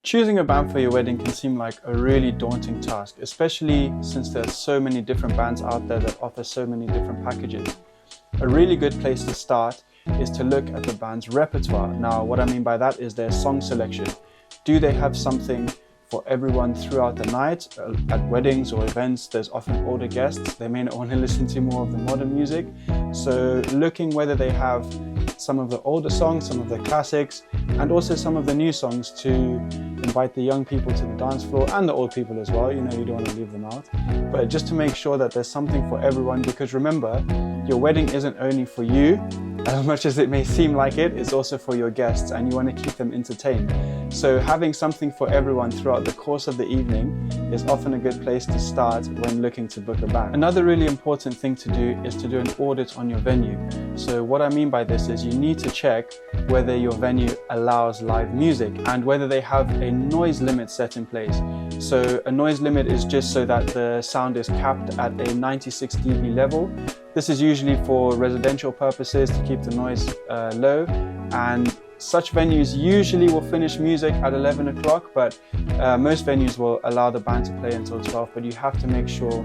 Choosing a band for your wedding can seem like a really daunting task, especially since there's so many different bands out there that offer so many different packages. A really good place to start is to look at the band's repertoire. Now, what I mean by that is their song selection. Do they have something for everyone throughout the night? At weddings or events, there's often older guests. They may not want to listen to more of the modern music. So looking whether they have some of the older songs, some of the classics, and also some of the new songs to invite the young people to the dance floor and the old people as well. You know, you don't want to leave them out. But just to make sure that there's something for everyone, because remember, your wedding isn't only for you, as much as it may seem like it, it's also for your guests and you want to keep them entertained. So having something for everyone throughout the course of the evening is often a good place to start when looking to book a band. Another really important thing to do is to do an audit on your venue. So what I mean by this is you need to check whether your venue allows live music and whether they have a noise limit set in place. So a noise limit is just so that the sound is capped at a 96 dB level. This is usually for residential purposes to keep the noise low, and such venues usually will finish music at 11 o'clock, but most venues will allow the band to play until 12, but you have to make sure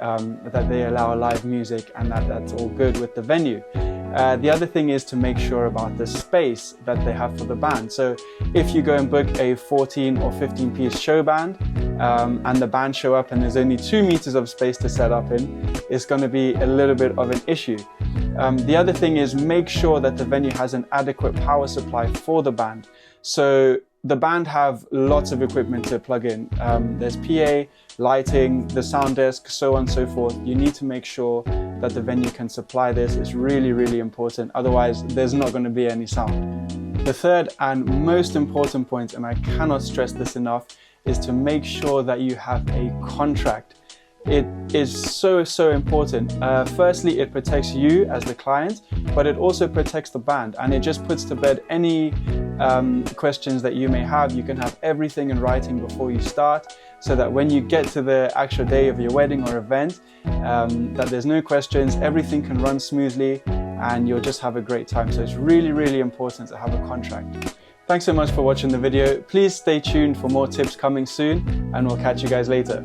that they allow live music and that that's all good with the venue. The other thing is to make sure about the space that they have for the band. So if you go and book a 14 or 15 piece show band and the band show up and there's only 2 meters of space to set up in, it's going to be a little bit of an issue. The other thing is make sure that the venue has an adequate power supply for the band. So the band have lots of equipment to plug in. There's PA, lighting, the sound desk, so on and so forth. You need to make sure that the venue can supply this. It's really, really important. Otherwise, there's not going to be any sound. The third and most important point, and I cannot stress this enough, is to make sure that you have a contract. It is so important. Firstly, it protects you as the client, but it also protects the band, and it just puts to bed any questions that you may have. You can have everything in writing before you start, so that when you get to the actual day of your wedding or event, that there's no questions, everything can run smoothly, and you'll just have a great time. So it's really, really important to have a contract. Thanks so much for watching the video. Please stay tuned for more tips coming soon, and we'll catch you guys later.